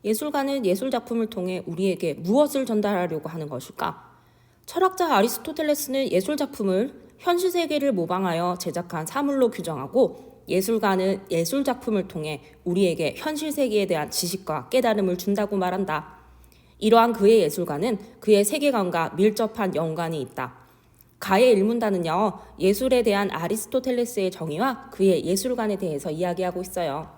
예술가는 예술작품을 통해 우리에게 무엇을 전달하려고 하는 것일까? 철학자 아리스토텔레스는 예술작품을 현실 세계를 모방하여 제작한 사물로 규정하고, 예술가는 예술작품을 통해 우리에게 현실 세계에 대한 지식과 깨달음을 준다고 말한다. 이러한 그의 예술가는 그의 세계관과 밀접한 연관이 있다. 가의 일문단은요, 예술에 대한 아리스토텔레스의 정의와 그의 예술관에 대해서 이야기하고 있어요.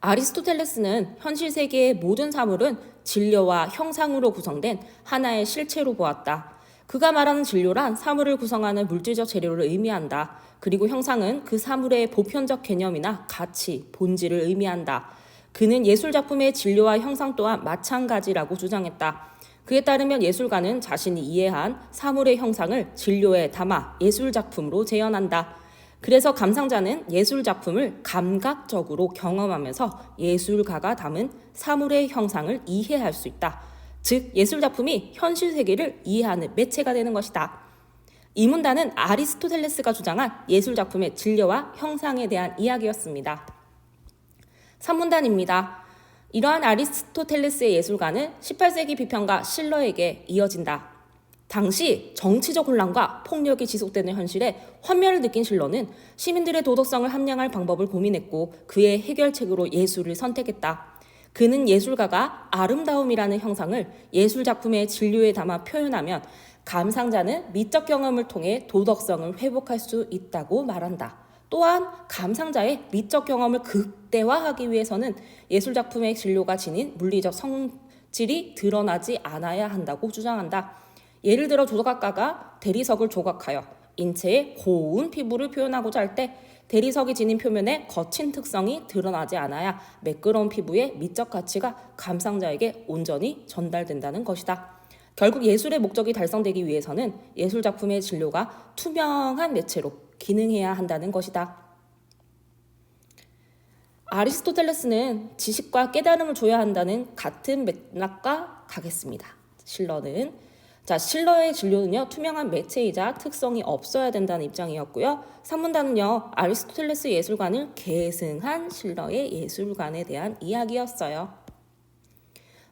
아리스토텔레스는 현실 세계의 모든 사물은 진료와 형상으로 구성된 하나의 실체로 보았다. 그가 말하는 진료란 사물을 구성하는 물질적 재료를 의미한다. 그리고 형상은 그 사물의 보편적 개념이나 가치, 본질을 의미한다. 그는 예술작품의 진료와 형상 또한 마찬가지라고 주장했다. 그에 따르면 예술가는 자신이 이해한 사물의 형상을 진료에 담아 예술작품으로 재현한다. 그래서 감상자는 예술작품을 감각적으로 경험하면서 예술가가 담은 사물의 형상을 이해할 수 있다. 즉, 예술작품이 현실 세계를 이해하는 매체가 되는 것이다. 이 문단은 아리스토텔레스가 주장한 예술작품의 진료와 형상에 대한 이야기였습니다. 3문단입니다. 이러한 아리스토텔레스의 예술관은 18세기 비평가 실러에게 이어진다. 당시 정치적 혼란과 폭력이 지속되는 현실에 환멸을 느낀 실러는 시민들의 도덕성을 함양할 방법을 고민했고, 그의 해결책으로 예술을 선택했다. 그는 예술가가 아름다움이라는 형상을 예술작품의 진료에 담아 표현하면 감상자는 미적 경험을 통해 도덕성을 회복할 수 있다고 말한다. 또한 감상자의 미적 경험을 극대화하기 위해서는 예술작품의 진료가 지닌 물리적 성질이 드러나지 않아야 한다고 주장한다. 예를 들어 조각가가 대리석을 조각하여 인체의 고운 피부를 표현하고자 할 때 대리석이 지닌 표면에 거친 특성이 드러나지 않아야 매끄러운 피부의 미적 가치가 감상자에게 온전히 전달된다는 것이다. 결국 예술의 목적이 달성되기 위해서는 예술작품의 진료가 투명한 매체로 기능해야 한다는 것이다. 아리스토텔레스는 지식과 깨달음을 줘야 한다는 같은 맥락과 가겠습니다. 실러의 진료는요, 투명한 매체이자 특성이 없어야 된다는 입장이었고요. 3문단은요, 아리스토텔레스 예술관을 계승한 실러의 예술관에 대한 이야기였어요.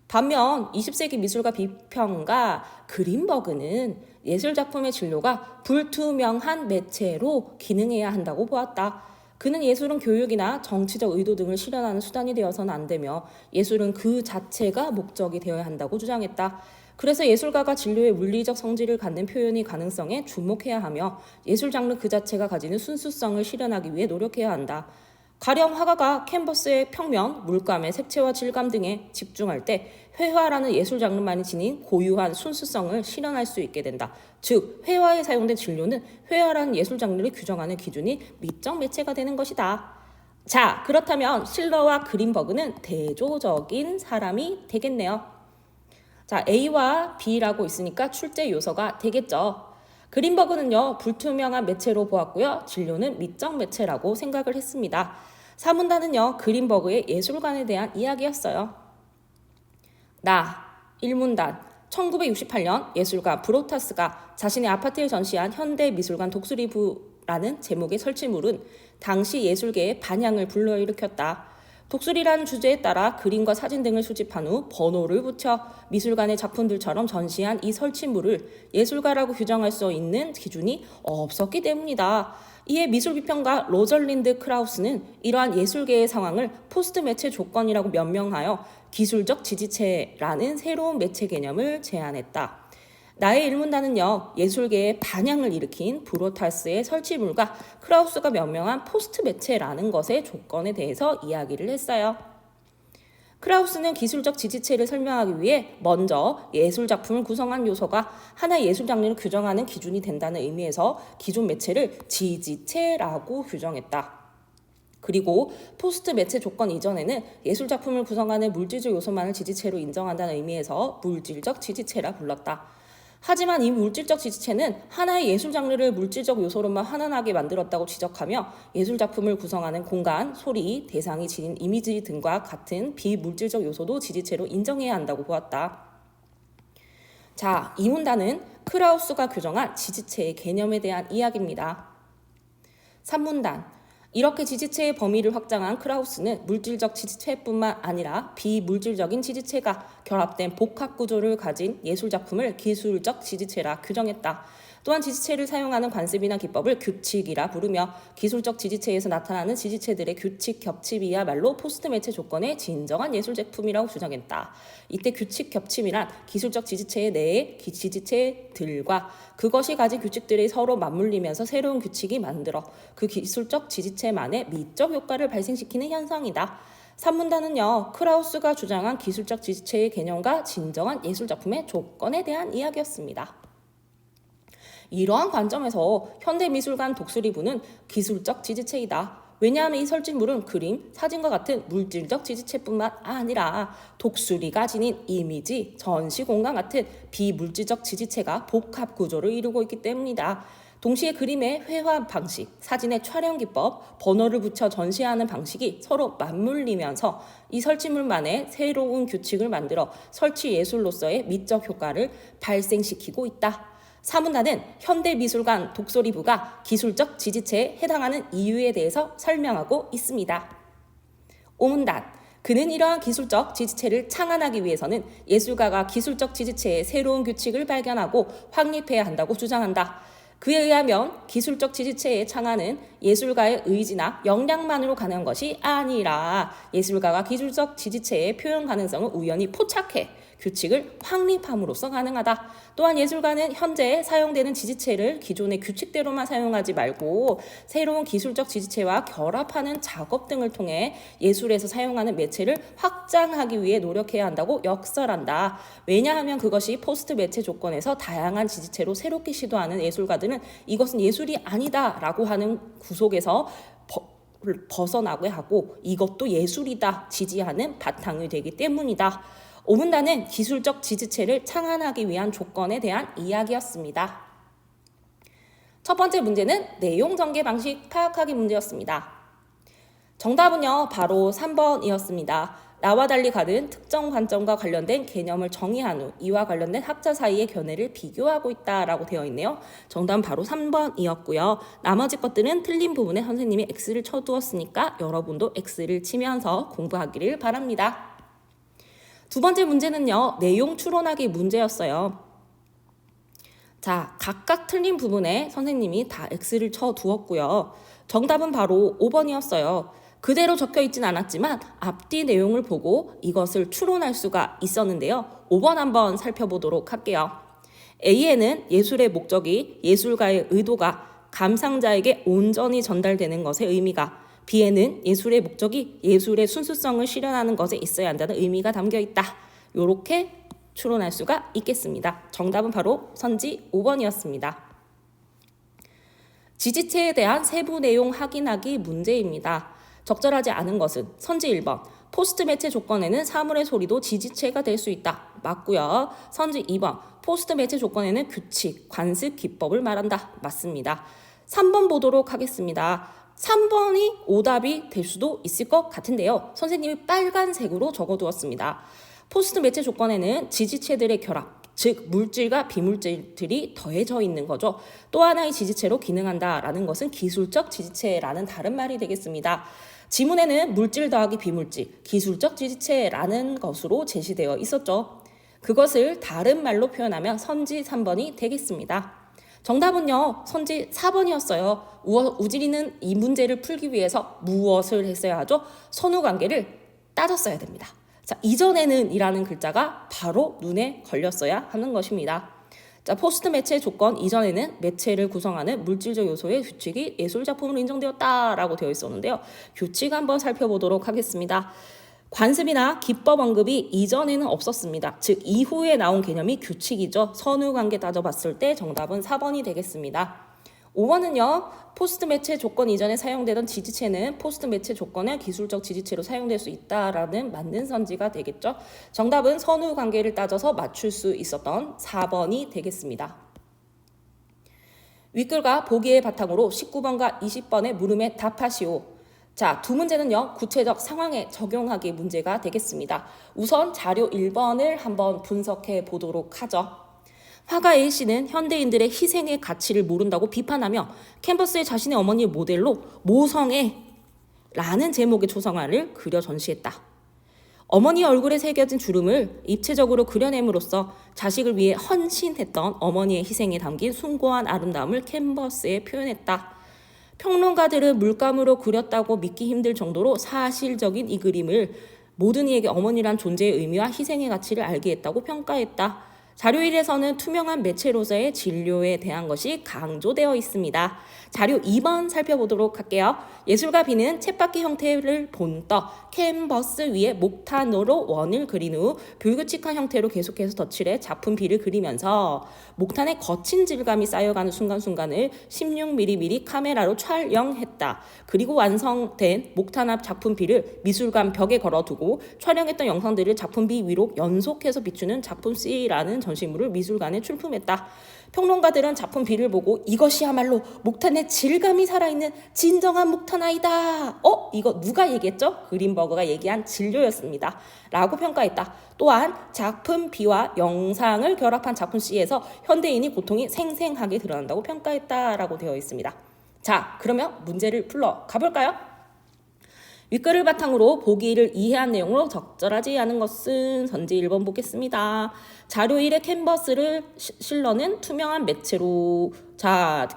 반면 20세기 미술가 비평가 그린버그는 예술작품의 진료가 불투명한 매체로 기능해야 한다고 보았다. 그는 예술은 교육이나 정치적 의도 등을 실현하는 수단이 되어서는 안 되며 예술은 그 자체가 목적이 되어야 한다고 주장했다. 그래서 예술가가 진료의 물리적 성질을 갖는 표현의 가능성에 주목해야 하며 예술 장르 그 자체가 가지는 순수성을 실현하기 위해 노력해야 한다. 가령 화가가 캔버스의 평면, 물감의 색채와 질감 등에 집중할 때 회화라는 예술 장르만이 지닌 고유한 순수성을 실현할 수 있게 된다. 즉, 회화에 사용된 진료는 회화라는 예술 장르를 규정하는 기준이 미적 매체가 되는 것이다. 자, 그렇다면 실러와 그린버그는 대조적인 사람이 되겠네요. 자, A와 B라고 있으니까 출제 요소가 되겠죠. 그린버그는요, 불투명한 매체로 보았고요. 진료는 미적 매체라고 생각을 했습니다. 4문단은요, 그린버그의 예술관에 대한 이야기였어요. 1문단. 1968년 예술가 브로타스가 자신의 아파트에 전시한 현대미술관 독수리부라는 제목의 설치물은 당시 예술계의 반향을 불러일으켰다. 독수리라는 주제에 따라 그림과 사진 등을 수집한 후 번호를 붙여 미술관의 작품들처럼 전시한 이 설치물을 예술가라고 규정할 수 있는 기준이 없었기 때문이다. 이에 미술비평가 로절린드 크라우스는 이러한 예술계의 상황을 포스트 매체 조건이라고 명명하여 기술적 지지체라는 새로운 매체 개념을 제안했다. 나의 일문단은요, 예술계의 반향을 일으킨 브로타스의 설치물과 크라우스가 명명한 포스트 매체라는 것의 조건에 대해서 이야기를 했어요. 크라우스는 기술적 지지체를 설명하기 위해 먼저 예술작품을 구성한 요소가 하나의 예술 장르를 규정하는 기준이 된다는 의미에서 기존 매체를 지지체라고 규정했다. 그리고 포스트 매체 조건 이전에는 예술작품을 구성하는 물질적 요소만을 지지체로 인정한다는 의미에서 물질적 지지체라 불렀다. 하지만 이 물질적 지지체는 하나의 예술 장르를 물질적 요소로만 환원하게 만들었다고 지적하며 예술작품을 구성하는 공간, 소리, 대상이 지닌 이미지 등과 같은 비물질적 요소도 지지체로 인정해야 한다고 보았다. 자, 이 문단은 크라우스가 규정한 지지체의 개념에 대한 이야기입니다. 3문단. 이렇게 지지체의 범위를 확장한 크라우스는 물질적 지지체뿐만 아니라 비물질적인 지지체가 결합된 복합 구조를 가진 예술작품을 기술적 지지체라 규정했다. 또한 지지체를 사용하는 관습이나 기법을 규칙이라 부르며 기술적 지지체에서 나타나는 지지체들의 규칙 겹침이야말로 포스트 매체 조건의 진정한 예술제품이라고 주장했다. 이때 규칙 겹침이란 기술적 지지체 내의 지지체들과 그것이 가진 규칙들이 서로 맞물리면서 새로운 규칙이 만들어 그 기술적 지지체만의 미적 효과를 발생시키는 현상이다. 산문단은요, 크라우스가 주장한 기술적 지지체의 개념과 진정한 예술작품의 조건에 대한 이야기였습니다. 이러한 관점에서 현대미술관 독수리부는 기술적 지지체이다. 왜냐하면 이 설치물은 그림, 사진과 같은 물질적 지지체뿐만 아니라 독수리가 지닌 이미지, 전시 공간 같은 비물질적 지지체가 복합 구조를 이루고 있기 때문이다. 동시에 그림의 회화 방식, 사진의 촬영 기법, 번호를 붙여 전시하는 방식이 서로 맞물리면서 이 설치물만의 새로운 규칙을 만들어 설치 예술로서의 미적 효과를 발생시키고 있다. 사문단은 현대미술관 독수리부가 기술적 지지체에 해당하는 이유에 대해서 설명하고 있습니다. 오문단, 그는 이러한 기술적 지지체를 창안하기 위해서는 예술가가 기술적 지지체의 새로운 규칙을 발견하고 확립해야 한다고 주장한다. 그에 의하면 기술적 지지체의 창안은 예술가의 의지나 역량만으로 가능한 것이 아니라 예술가가 기술적 지지체의 표현 가능성을 우연히 포착해 규칙을 확립함으로써 가능하다. 또한 예술가는 현재 사용되는 지지체를 기존의 규칙대로만 사용하지 말고 새로운 기술적 지지체와 결합하는 작업 등을 통해 예술에서 사용하는 매체를 확장하기 위해 노력해야 한다고 역설한다. 왜냐하면 그것이 포스트 매체 조건에서 다양한 지지체로 새롭게 시도하는 예술가들은 이것은 예술이 아니다 라고 하는 구속에서 벗어나게 하고 이것도 예술이다 지지하는 바탕이 되기 때문이다. 오문단은 기술적 지지체를 창안하기 위한 조건에 대한 이야기였습니다. 첫 번째 문제는 내용 전개 방식 파악하기 문제였습니다. 정답은요, 바로 3번이었습니다. 나와 달리 가는 특정 관점과 관련된 개념을 정의한 후 이와 관련된 학자 사이의 견해를 비교하고 있다라고 되어 있네요. 정답은 바로 3번이었고요. 나머지 것들은 틀린 부분에 선생님이 X를 쳐두었으니까 여러분도 X를 치면서 공부하기를 바랍니다. 두 번째 문제는요, 내용 추론하기 문제였어요. 자, 각각 틀린 부분에 선생님이 다 X를 쳐두었고요. 정답은 바로 5번이었어요. 그대로 적혀 있진 않았지만 앞뒤 내용을 보고 이것을 추론할 수가 있었는데요. 5번 한번 살펴보도록 할게요. A에는 예술의 목적이 예술가의 의도가 감상자에게 온전히 전달되는 것의 의미가, B에는 예술의 목적이 예술의 순수성을 실현하는 것에 있어야 한다는 의미가 담겨 있다. 이렇게 추론할 수가 있겠습니다. 정답은 바로 선지 5번이었습니다. 지지체에 대한 세부 내용 확인하기 문제입니다. 적절하지 않은 것은 선지 1번, 포스트 매체 조건에는 사물의 소리도 지지체가 될 수 있다. 맞고요. 선지 2번, 포스트 매체 조건에는 규칙, 관습, 기법을 말한다. 맞습니다. 3번 보도록 하겠습니다. 3번이 오답이 될 수도 있을 것 같은데요. 선생님이 빨간색으로 적어두었습니다. 포스트 매체 조건에는 지지체들의 결합, 즉 물질과 비물질들이 더해져 있는 거죠. 또 하나의 지지체로 기능한다라는 것은 기술적 지지체라는 다른 말이 되겠습니다. 지문에는 물질 더하기 비물질, 기술적 지지체라는 것으로 제시되어 있었죠. 그것을 다른 말로 표현하면 선지 3번이 되겠습니다. 정답은요, 선지 4번이었어요. 우지리는 이 문제를 풀기 위해서 무엇을 했어야 하죠? 선후관계를 따졌어야 됩니다. 자, 이전에는 이라는 글자가 바로 눈에 걸렸어야 하는 것입니다. 자, 포스트 매체 조건 이전에는 매체를 구성하는 물질적 요소의 규칙이 예술작품으로 인정되었다라고 되어 있었는데요. 규칙 한번 살펴보도록 하겠습니다. 관습이나 기법 언급이 이전에는 없었습니다. 즉 이후에 나온 개념이 규칙이죠. 선후관계 따져봤을 때 정답은 4번이 되겠습니다. 5번은요. 포스트 매체 조건 이전에 사용되던 지지체는 포스트 매체 조건의 기술적 지지체로 사용될 수 있다라는 맞는 선지가 되겠죠. 정답은 선후관계를 따져서 맞출 수 있었던 4번이 되겠습니다. 윗글과 보기의 바탕으로 19번과 20번의 물음에 답하시오. 자, 두 문제는요, 구체적 상황에 적용하기 문제가 되겠습니다. 우선 자료 1번을 한번 분석해 보도록 하죠. 화가 A씨는 현대인들의 희생의 가치를 모른다고 비판하며 캔버스에 자신의 어머니를 모델로 모성애 라는 제목의 초상화를 그려 전시했다. 어머니 얼굴에 새겨진 주름을 입체적으로 그려냄으로써 자식을 위해 헌신했던 어머니의 희생에 담긴 숭고한 아름다움을 캔버스에 표현했다. 평론가들은 물감으로 그렸다고 믿기 힘들 정도로 사실적인 이 그림을 모든 이에게 어머니란 존재의 의미와 희생의 가치를 알게 했다고 평가했다. 자료 1에서는 투명한 매체로서의 진료에 대한 것이 강조되어 있습니다. 자료 2번 살펴보도록 할게요. 예술가 B는 쳇바퀴 형태를 본떠 캔버스 위에 목탄으로 원을 그린 후 불규칙한 형태로 계속해서 덧칠해 작품 B를 그리면서 목탄에 거친 질감이 쌓여가는 순간순간을 16mm 카메라로 촬영했다. 그리고 완성된 목탄 앞 작품 B를 미술관 벽에 걸어두고 촬영했던 영상들을 작품 B 위로 연속해서 비추는 작품 C라는 전시물을 미술관에 출품했다. 평론가들은 작품 B를 보고 이것이야말로 목탄의 질감이 살아있는 진정한 목탄아이다. 이거 누가 얘기했죠? 그린버그가 얘기한 진료였습니다. 라고 평가했다. 또한 작품 B와 영상을 결합한 작품 C에서 현대인의 고통이 생생하게 드러난다고 평가했다라고 되어 있습니다. 자, 그러면 문제를 풀러 가볼까요? 윗글을 바탕으로 보기를 이해한 내용으로 적절하지 않은 것은 선지 1번 보겠습니다. 자료 1의 캔버스를 실러는 투명한 매체로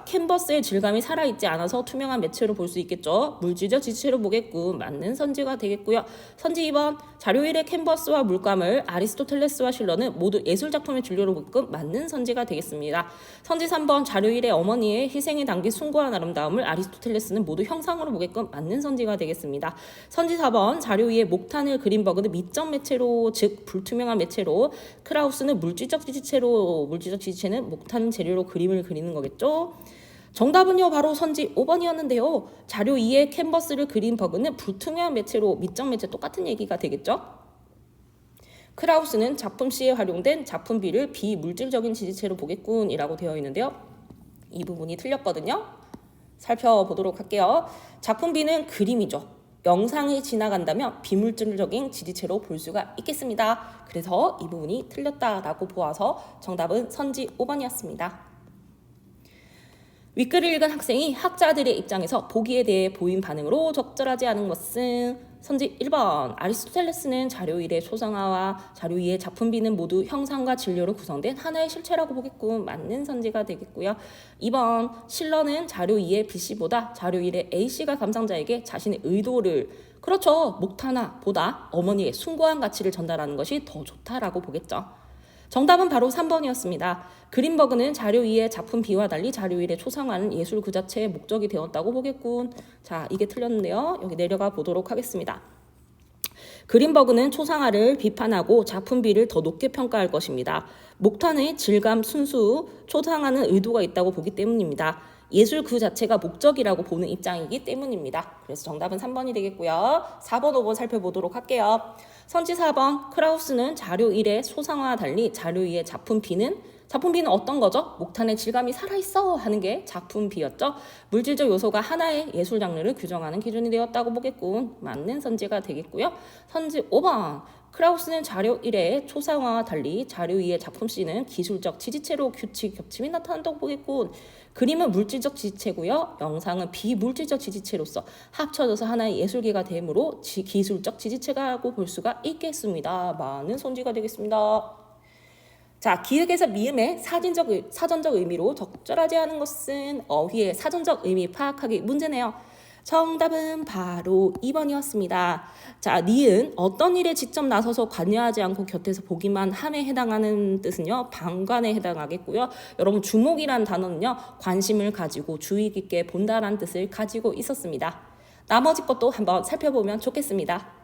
캔버스의 질감이 살아있지 않아서 투명한 매체로 볼 수 있겠죠. 물질적 지체로 보겠군. 맞는 선지가 되겠고요. 선지 2번 자료 1의 캔버스와 물감을 아리스토텔레스와 실러는 모두 예술작품의 진료로 보게끔 맞는 선지가 되겠습니다. 선지 3번 자료 1의 어머니의 희생에 담긴 숭고한 아름다움을 아리스토텔레스는 모두 형상으로 보게끔 맞는 선지가 되겠습니다. 선지 4번 자료 2의 목탄을 그린버그는 미적 매체로 즉 불투명한 매체로 크라우스는 물질적 지체는 목탄 재료로 그림을 그리는 거겠죠. 정답은요 바로 선지 5번이었는데요. 자료 2의 캔버스를 그린 버그는 불투명한 매체로 미적 매체 똑같은 얘기가 되겠죠. 크라우스는 작품 C에 활용된 작품 B를 비물질적인 지지체로 보겠군 이라고 되어 있는데요. 이 부분이 틀렸거든요. 살펴보도록 할게요. 작품 B는 그림이죠. 영상이 지나간다면 비물질적인 지지체로 볼 수가 있겠습니다. 그래서 이 부분이 틀렸다라고 보아서 정답은 선지 5번이었습니다. 윗글을 읽은 학생이 학자들의 입장에서 보기에 대해 보인 반응으로 적절하지 않은 것은 선지 1번 아리스토텔레스는 자료 1의 초상화와 자료 2의 작품 B는 모두 형상과 진료로 구성된 하나의 실체라고 보겠군. 맞는 선지가 되겠고요. 2번 실러는 자료 2의 B씨보다 자료 1의 A씨가 감상자에게 자신의 의도를 그렇죠. 목탄화보다 어머니의 숭고한 가치를 전달하는 것이 더 좋다라고 보겠죠. 정답은 바로 3번이었습니다. 그린버그는 자료 2의 작품 B와 달리 자료 1의 초상화는 예술 그 자체의 목적이 되었다고 보겠군. 자, 이게 틀렸는데요. 여기 내려가 보도록 하겠습니다. 그린버그는 초상화를 비판하고 작품 B를 더 높게 평가할 것입니다. 목탄의 질감 순수, 초상화는 의도가 있다고 보기 때문입니다. 예술 그 자체가 목적이라고 보는 입장이기 때문입니다. 그래서 정답은 3번이 되겠고요. 4번, 5번 살펴보도록 할게요. 선지 4번 크라우스는 자료 1의 초상화와 달리 자료 2의 작품 B는 어떤 거죠? 목탄의 질감이 살아있어 하는 게 작품 B였죠. 물질적 요소가 하나의 예술 장르를 규정하는 기준이 되었다고 보겠군. 맞는 선지가 되겠고요. 선지 5번 크라우스는 자료 1의 초상화와 달리 자료 2의 작품 C는 기술적 지지체로 규칙 겹침이 나타난다고 보겠군. 그림은 물질적 지지체고요. 영상은 비물질적 지지체로서 합쳐져서 하나의 예술계가 되므로 기술적 지지체라고 볼 수가 있겠습니다. 많은 선지가 되겠습니다. 자, 기획에서 미음의 사전적 의미로 적절하지 않은 것은 어휘의 사전적 의미 파악하기 문제네요. 정답은 바로 2번이었습니다. 자, 니은 어떤 일에 직접 나서서 관여하지 않고 곁에서 보기만 함에 해당하는 뜻은요. 방관에 해당하겠고요. 여러분 주목이란 단어는요. 관심을 가지고 주의 깊게 본다라는 뜻을 가지고 있었습니다. 나머지 것도 한번 살펴보면 좋겠습니다.